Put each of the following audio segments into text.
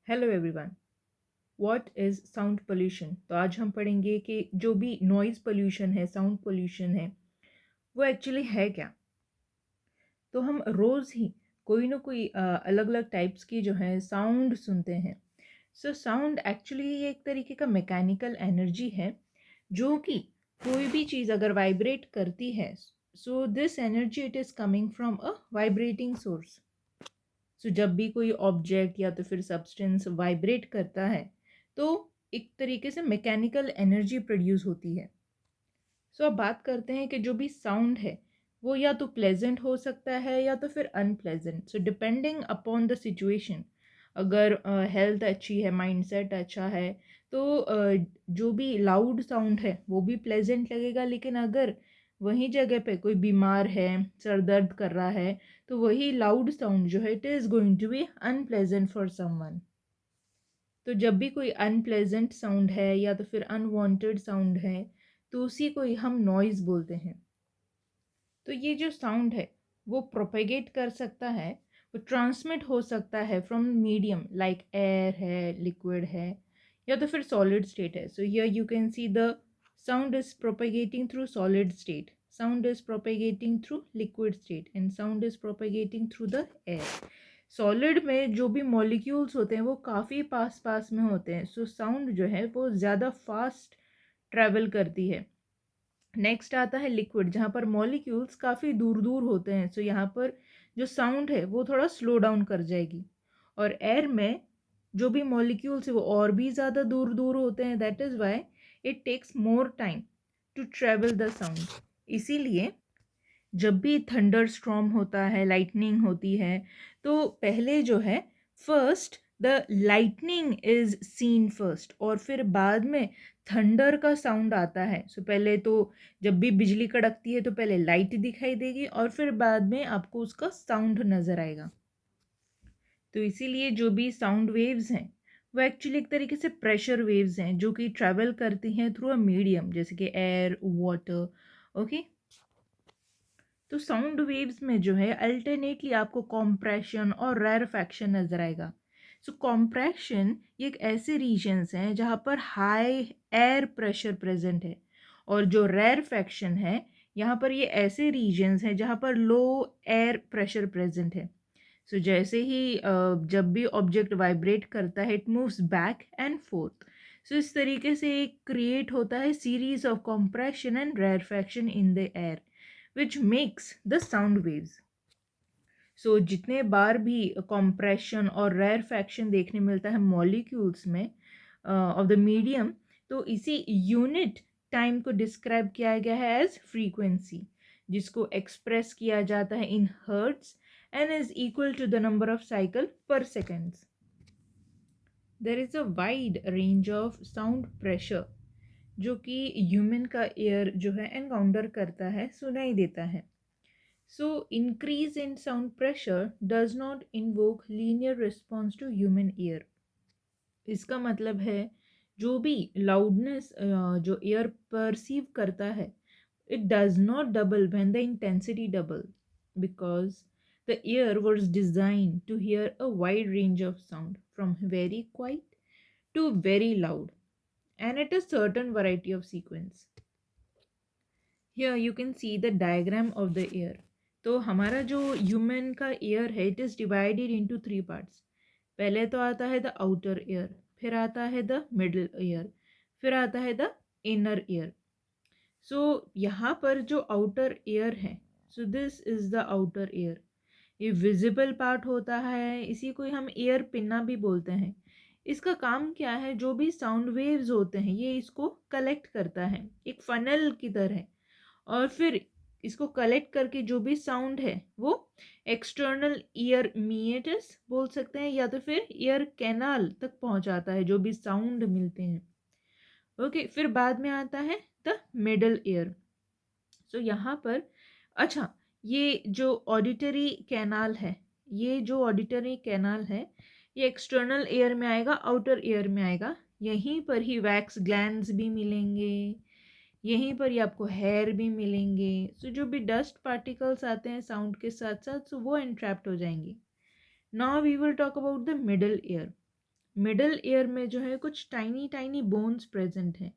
Hello everyone. What is sound pollution. तो आज हम पढ़ेंगे कि जो भी नॉइज़ पोल्यूशन है, साउंड पोल्यूशन है, वो एक्चुअली है क्या। तो हम रोज़ ही कोई ना कोई अलग अलग टाइप्स की जो है साउंड सुनते हैं। सो साउंड एक्चुअली ये एक तरीके का मैकेनिकल एनर्जी है जो कि कोई भी चीज़ अगर वाइब्रेट करती है, so this energy it is coming from a vibrating source. So जब भी कोई ऑब्जेक्ट या तो फिर सब्सटेंस वाइब्रेट करता है तो एक तरीके से मैकेनिकल एनर्जी प्रोड्यूस होती है। सो अब बात करते हैं कि जो भी साउंड है वो या तो प्लेजेंट हो सकता है या तो फिर unpleasant. So depending upon the situation, अगर हेल्थ अच्छी है, माइंडसेट अच्छा है, तो जो भी लाउड साउंड है वो भी प्लेजेंट लगेगा। लेकिन अगर वही जगह पे कोई बीमार है, सर दर्द कर रहा है, तो वही लाउड साउंड जो है it is going to be unpleasant for someone. तो जब भी कोई अनप्लेजेंट साउंड है या तो फिर अनवांटेड साउंड है, तो उसी को ही हम नॉइज़ बोलते हैं। तो ये जो साउंड है वो प्रोपेगेट कर सकता है, वो ट्रांसमिट हो सकता है फ्रॉम मीडियम लाइक एयर है, लिक्विड है, या तो फिर सॉलिड स्टेट है। सो here you can see the sound is propagating through solid state, sound is propagating through liquid state and sound is propagating through the air. Solid में जो भी molecules होते हैं वो काफ़ी पास पास में होते हैं, सो साउंड जो है वो ज़्यादा फास्ट ट्रैवल करती है। नेक्स्ट आता है लिक्विड, जहाँ पर मॉलिक्यूल्स काफ़ी दूर दूर होते हैं, सो यहाँ पर जो साउंड है वो थोड़ा स्लो डाउन कर जाएगी। और एयर में जो भी मॉलिक्यूल्स है वो और भी ज़्यादा दूर दूर होते हैं, that is why it takes more time to travel the sound. इसीलिए जब भी थंडर स्ट्रॉम होता है, लाइटनिंग होती है, तो पहले जो है first the lightning is seen first और फिर बाद में थंडर का साउंड आता है। सो पहले तो जब भी बिजली कड़कती है तो पहले लाइट दिखाई देगी और फिर बाद में आपको उसका साउंड नज़र आएगा। तो इसीलिए जो भी साउंड वेव्स हैं वो एक्चुअली एक तरीके से प्रेशर वेव्स हैं जो कि ट्रैवल करती हैं थ्रू अ मीडियम जैसे कि एयर, वाटर। ओके, तो साउंड वेव्स में जो है अल्टरनेटली आपको कॉम्प्रेशन और रेरफैक्शन नजर आएगा। सो कॉम्प्रेशन ये एक ऐसे रीजन्स हैं जहाँ पर हाई एयर प्रेशर प्रेजेंट है, और जो रेरफैक्शन है यहाँ पर ये ऐसे रीजन्स हैं जहाँ पर लो एयर प्रेशर प्रेजेंट है। सो जैसे ही जब भी ऑब्जेक्ट वाइब्रेट करता है it moves back and forth. So इस तरीके से एक क्रिएट होता है series of compression and rarefaction in the air which makes the sound waves. So जितने बार भी कॉम्प्रेशन और रेरफैक्शन देखने मिलता है मॉलिक्यूल्स में ऑफ द मीडियम, तो इसी यूनिट टाइम को डिस्क्राइब किया गया है एज फ्रीक्वेंसी, जिसको एक्सप्रेस किया जाता है in hertz and is equal to the number of cycle per seconds. There is a wide range of sound pressure जो कि ह्यूमन का एयर जो है एनकाउंटर करता है, सुनाई देता है। So, increase in sound pressure does not invoke linear response to human ear. इसका मतलब है जो भी लाउडनेस जो एयर परसीव करता है, it does not double when the intensity double, because the ear was designed to hear a wide range of sound from very quiet to very loud and at a certain variety of sequence. Here you can see the diagram of the ear. तो हमारा जो human का year है it is divided into three parts. पहले तो आता है the outer ear, फिर आता है द मिडल ईयर, फिर आता है द इनर ईयर। सो यहाँ पर जो आउटर ईयर है, so this is the outer ear. ये विजिबल पार्ट होता है, इसी को हम ईयर पिन्ना भी बोलते हैं। इसका काम क्या है, जो भी साउंड वेव्स होते हैं ये इसको कलेक्ट करता है एक फनल की तरह, और फिर इसको कलेक्ट करके जो भी साउंड है वो एक्सटर्नल ईयर मीएटस बोल सकते हैं या तो फिर ईयर कैनाल तक पहुंचाता है जो भी साउंड मिलते हैं। ओके, फिर बाद में आता है द मिडल ईयर। सो यहाँ पर अच्छा, ये जो ऑडिटरी कैनाल है, ये जो ऑडिटरी कैनाल है ये एक्सटर्नल ईयर में आएगा, आउटर ईयर में आएगा। यहीं पर ही वैक्स ग्लैंड्स भी मिलेंगे, यहीं पर ही आपको हेयर भी मिलेंगे। सो जो भी डस्ट पार्टिकल्स आते हैं साउंड के साथ साथ, सो वो एंट्रैप्ट हो जाएंगे। Now we will talk about the middle ear. Middle ear में जो है कुछ टाइनी टाइनी बोन्स प्रेजेंट हैं।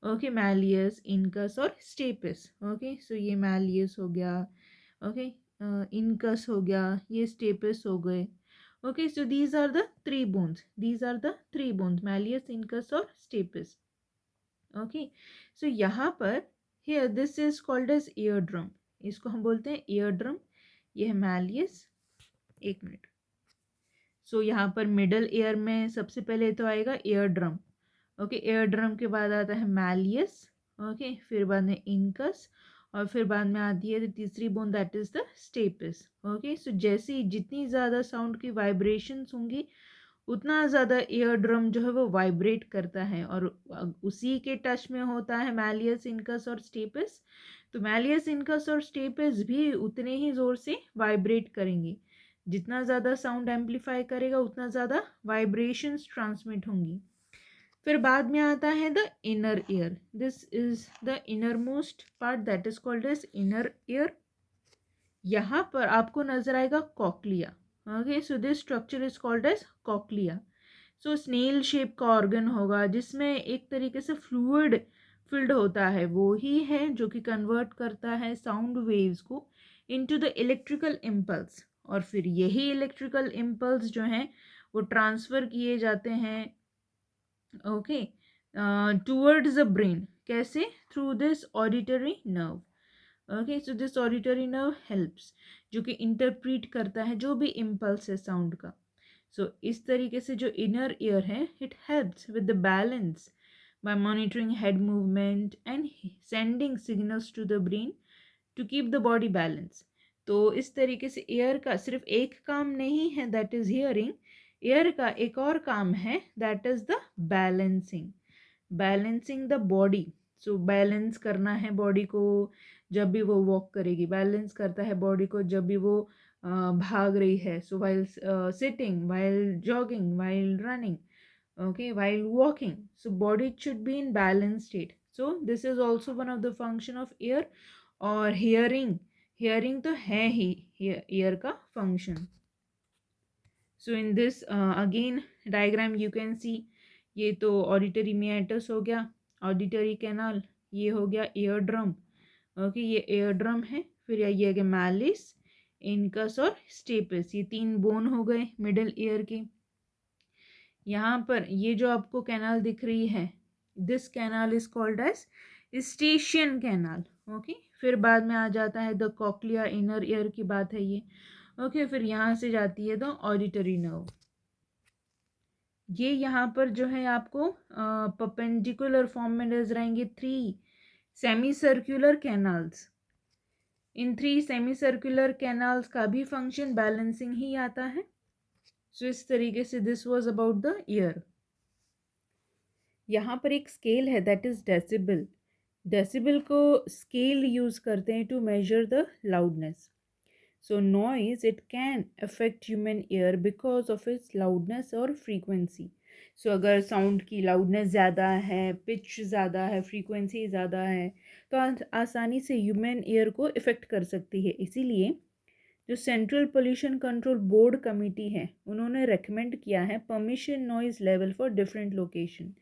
ओके, मैलियस, इनकस और स्टेपिस। ओके, सो ये मैलियस हो गया, ओके, इनकस हो गया, ये स्टेपिस हो गए। Okay, so these are the three bones, these are the three bones, malleus, incus और स्टेपिस। ओके, सो यहाँ पर here this is called as ear drum, इसको हम बोलते हैं ईयर ड्रम। ये है मैलियस, एक मिनट। सो यहाँ पर मिडल ईयर में सबसे पहले तो आएगा ear drum. Okay, ear drum के बाद आता है मैलियस। ओके, फिर बाद में इनकस, और फिर बाद में आती है तीसरी bone, that is the stapes. Okay, so जैसे जितनी ज़्यादा साउंड की वाइब्रेशंस होंगी उतना ज़्यादा ईयर ड्रम जो है वो वाइब्रेट करता है, और उसी के टच में होता है मैलियस, इनकस और स्टेपिस। तो मैलियस, इनकस और स्टेपिस भी उतने ही ज़ोर से वाइब्रेट करेंगे। जितना ज़्यादा साउंड एम्पलीफाई करेगा उतना ज़्यादा वाइब्रेशंस ट्रांसमिट होंगी। फिर बाद में आता है the inner ear, this is the inner most part, that is called as inner ear. यहाँ पर आपको नजर आएगा cochlea. Okay, so this structure is called as cochlea. So snail shape का ऑर्गन होगा जिसमें एक तरीके से फ्लूइड फिल्ड होता है, वो ही है जो कि कन्वर्ट करता है साउंड वेव्स को इनटू द इलेक्ट्रिकल इम्पल्स, और फिर यही इलेक्ट्रिकल इम्पल्स जो हैं वो ट्रांसफ़र किए जाते हैं, ओके, टूवर्ड्स द ब्रेन। कैसे? Through this auditory nerve. Okay, so this auditory nerve helps, जो कि इंटरप्रीट करता है जो भी इम्पल्स है साउंड का। सो इस तरीके से जो इनर ईयर है, it helps with the balance by monitoring head movement and sending signals to the brain to keep the body balance। तो इस तरीके से एयर का सिर्फ एक काम नहीं है, दैट इज हियरिंग। एयर का एक और काम है, that is the balancing, balancing the body. So balance करना है बॉडी को जब भी वो वॉक करेगी, बैलेंस करता है बॉडी को जब भी वो भाग रही है। So while sitting, while jogging, while running, okay, while walking, so body should be in balanced state। So this is also one of the function of ear और hearing, hearing तो है ही ear का function। so in this again diagram you can see, ये तो auditory meatus हो गया, auditory canal, ये हो गया ear drum। ओके, ये ear drum है। फिर ये आ गया मैलिस, इनकस और स्टेपिस, ये तीन बोन हो गए मिडल ईयर के। यहाँ पर ये जो आपको कैनाल दिख रही है, this canal is called as Eustachian canal. Okay, फिर बाद में आ जाता है द कॉक्लिया, इनर ईयर की बात है ये। ओके, फिर यहाँ से जाती है द ऑडिटरी नर्व। ये यहाँ पर जो है आपको परपेंडिकुलर फॉर्म में नजर आएंगे three semi circular canals. In three semi circular canals का भी फंक्शन बैलेंसिंग ही आता है। सो इस तरीके से this was about the ear. यहाँ पर एक स्केल है, दैट इज डेसिबल। डेसिबल को स्केल यूज करते हैं to measure the loudness. So noise it can affect human ear because of its loudness और फ्रीक्वेंसी। सो अगर साउंड की लाउडनेस ज़्यादा है, पिच ज़्यादा है, फ्रीक्वेंसी ज़्यादा है, तो आसानी से ह्यूमन ईयर को इफ़ेक्ट कर सकती है। इसीलिए जो central pollution control board committee है, उन्होंने रेकमेंड किया है permission noise level for different location.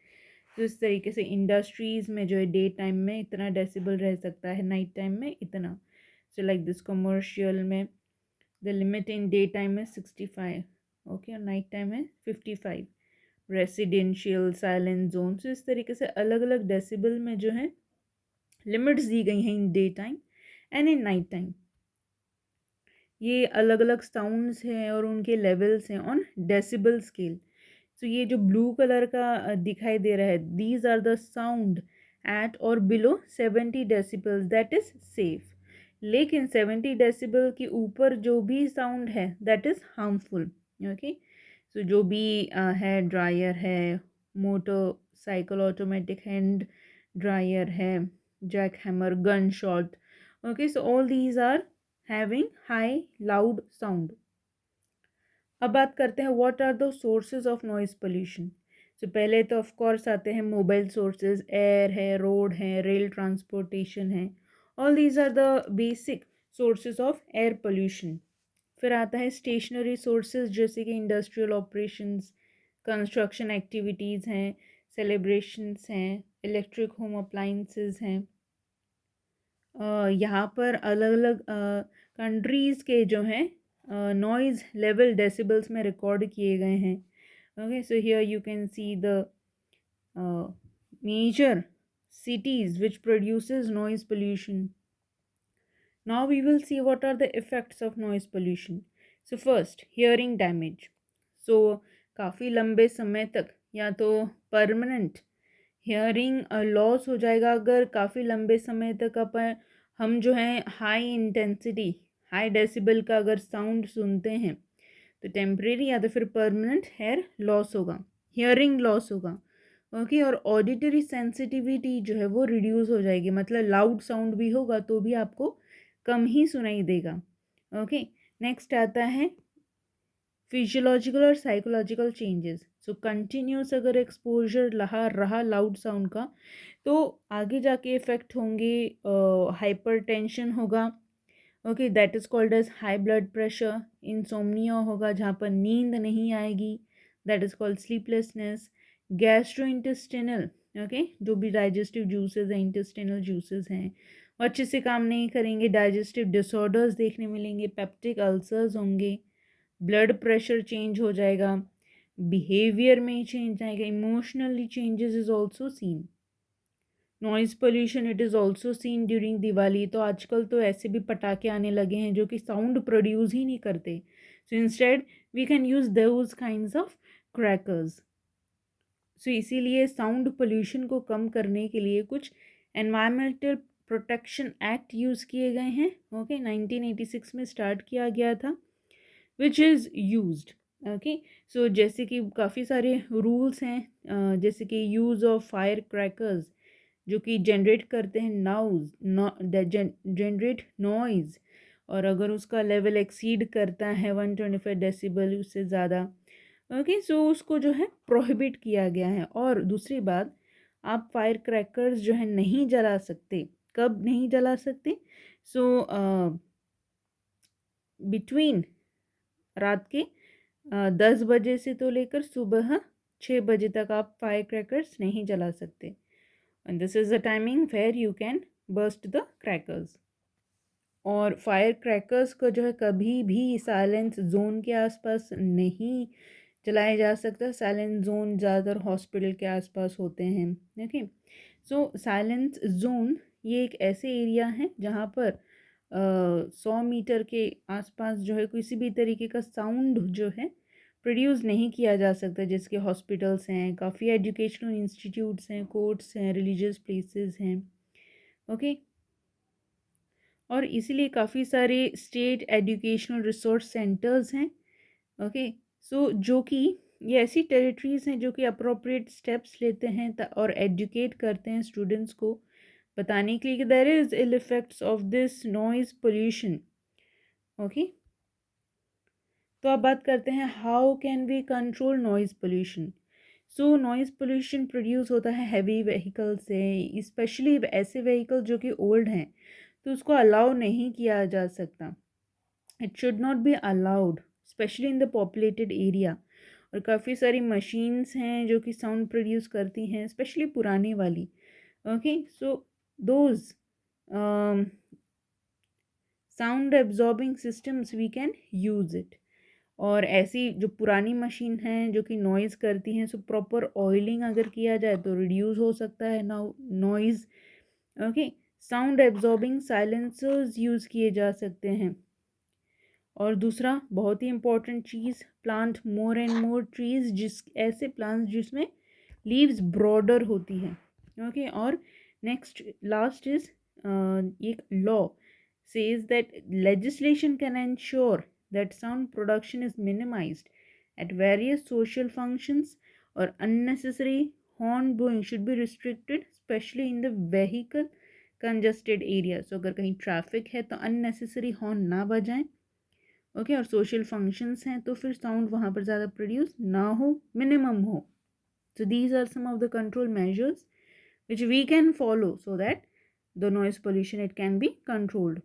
तो इस तरीके से इंडस्ट्रीज़ में जो है डे टाइम में इतना डेसिबल रह सकता है, नाइट टाइम में इतना। सो लाइक दिस कमर्शियल में the limit in day time में 65, ओके, और नाइट टाइम में 55। रेसिडेंशियल, साइलेंट जोन, तो इस तरीके से अलग अलग डेसिबल में जो है लिमिट्स दी गई हैं in day time and in night time. ये अलग अलग साउंड्स हैं और उनके लेवल्स हैं ऑन डेसिबल स्केल। सो ये जो ब्लू कलर का दिखाई दे रहा है, these are the sound at or below 70 decibels, that is safe. लेकिन 70 डेसिबल के ऊपर जो भी साउंड है that is harmful. Okay, so जो भी है, ड्रायर है, मोटरसाइकिल ऑटोमेटिक हैंड ड्रायर है, jack hammer, gun shot, okay, so all these are having high loud sound. अब बात करते हैं what are the sources of noise pollution. तो पहले तो ऑफ कोर्स आते हैं मोबाइल सोर्सेज, एयर है, रोड है, रेल ट्रांसपोर्टेशन है, all these are the basic sources of air pollution. फिर आता है स्टेशनरी सोर्सेज जैसे कि इंडस्ट्रियल ऑपरेशंस, कंस्ट्रक्शन एक्टिविटीज़ हैं, सेलिब्रेशंस हैं, इलेक्ट्रिक होम अप्लाइंसेस हैं। यहाँ पर अलग अलग कंट्रीज़ के जो हैं नॉइज़ लेवल डेसिबल्स में रिकॉर्ड किए गए हैं। Okay, so here you can see the major cities which produces noise pollution. Now we will see what are the effects of noise pollution. So first, hearing damage. So काफ़ी लंबे समय तक या तो परमानेंट हियरिंग लॉस हो जाएगा अगर काफ़ी लंबे समय तक अपन हम जो है हाई इंटेंसिटी हाई डेसिबल का अगर साउंड सुनते हैं तो टेम्परेरी या तो फिर परमानेंट हेयर लॉस होगा, हियरिंग लॉस होगा। ओके, और ऑडिटरी सेंसिटिविटी जो है वो रिड्यूस हो जाएगी, मतलब लाउड साउंड भी होगा तो भी आपको कम ही सुनाई देगा। ओके, नेक्स्ट आता है फिजियोलॉजिकल और साइकोलॉजिकल चेंजेस। सो कंटिन्यूस अगर एक्सपोजर रहा लाउड साउंड का तो आगे जाके इफ़ेक्ट होंगे, हाइपर टेंशन होगा। Okay, that is called as high blood pressure. Insomnia होगा जहाँ पर नींद नहीं आएगी, that is called sleeplessness. Gastrointestinal, okay, जो भी डाइजेस्टिव जूसेस हैं, इंटेस्टिनल जूसेस हैं वो अच्छे से काम नहीं करेंगे, डाइजेस्टिव डिसऑर्डर्स देखने मिलेंगे, पेप्टिक अल्सर्स होंगे, ब्लड प्रेशर चेंज हो जाएगा, बिहेवियर में चेंज आएगा, emotionally changes is also seen. Noise pollution it is also seen during Diwali. तो आजकल तो ऐसे भी पटाखे आने लगे हैं जो कि साउंड प्रोड्यूस ही नहीं करते, so instead we can use those kinds of crackers. So इसीलिए साउंड पोल्यूशन को कम करने के लिए कुछ एनवायरमेंटल प्रोटेक्शन एक्ट यूज़ किए गए हैं। ओके, 1986 में स्टार्ट किया गया था, which is used. Okay, so जैसे कि काफ़ी सारे रूल्स हैं, जैसे कि यूज़ ऑफ फायर क्रैकर्स जो कि जनरेट करते हैं जनरेट नॉइज़, और अगर उसका लेवल एक्सीड करता है 125 डेसिबल उससे ज़्यादा, ओके, सो उसको जो है प्रोहिबिट किया गया है। और दूसरी बात, आप फायर क्रैकर्स जो है नहीं जला सकते। कब नहीं जला सकते? सो बिटवीन रात के 10 बजे से तो लेकर सुबह 6 बजे तक आप फायर क्रैकर्स नहीं जला सकते, and this is the timing where you can burst the crackers. और फायर क्रैकर्स को जो है कभी भी साइलेंस जोन के आसपास नहीं चलाया जा सकता। साइलेंस जोन ज़्यादातर हॉस्पिटल के आसपास होते हैं। ओके, सो साइलेंस जोन ये एक ऐसे एरिया है जहाँ पर 100 मीटर के आसपास जो है किसी भी तरीके का साउंड जो है प्रोड्यूस नहीं किया जा सकता, जिसके हॉस्पिटल्स हैं, काफ़ी एजुकेशनल इंस्टीट्यूट्स हैं, कोर्ट्स हैं, रिलीजियस प्लेसेस हैं। ओके, और इसीलिए काफ़ी सारे स्टेट एजुकेशनल रिसोर्स सेंटर्स हैं। ओके, सो जो कि ये ऐसी टेरिटरीज़ हैं जो कि अप्रोप्रिएट स्टेप्स लेते हैं और एजुकेट करते हैं स्टूडेंट्स को, बताने के लिए कि there is ill effects of this noise pollution. Okay, तो अब बात करते हैं how can we control noise pollution. So noise pollution produce होता है हैवी व्हीकल से, स्पेशली ऐसे व्हीकल जो कि ओल्ड हैं, तो उसको अलाउ नहीं किया जा सकता। It should not be allowed specially in the populated area. और काफ़ी सारी मशीन्स हैं जो कि साउंड प्रोड्यूस करती हैं, स्पेशली पुराने वाली। Okay, so those sound absorbing systems we can use it. और ऐसी जो पुरानी मशीन हैं जो कि नॉइज़ करती हैं, सो प्रॉपर ऑयलिंग अगर किया जाए तो रिड्यूस हो सकता है noise. Okay, sound absorbing silencers use किए जा सकते हैं। और दूसरा बहुत ही इम्पॉर्टेंट चीज़, plant more and more trees, ऐसे प्लांट्स जिसमें लीव्स ब्रॉडर होती हैं। ओके, और नेक्स्ट लास्ट इज एक law says that legislation can ensure that sound production is minimized at various social functions, or unnecessary horn blowing should be restricted, especially in the vehicle congested areas. So अगर कहीं traffic है तो unnecessary horn ना बजाएं। Okay, और social functions हैं तो फिर साउंड वहाँ पर ज़्यादा प्रोड्यूस ना हो, मिनिमम हो। So these are some of the control measures which we can follow so that the noise pollution it can be controlled.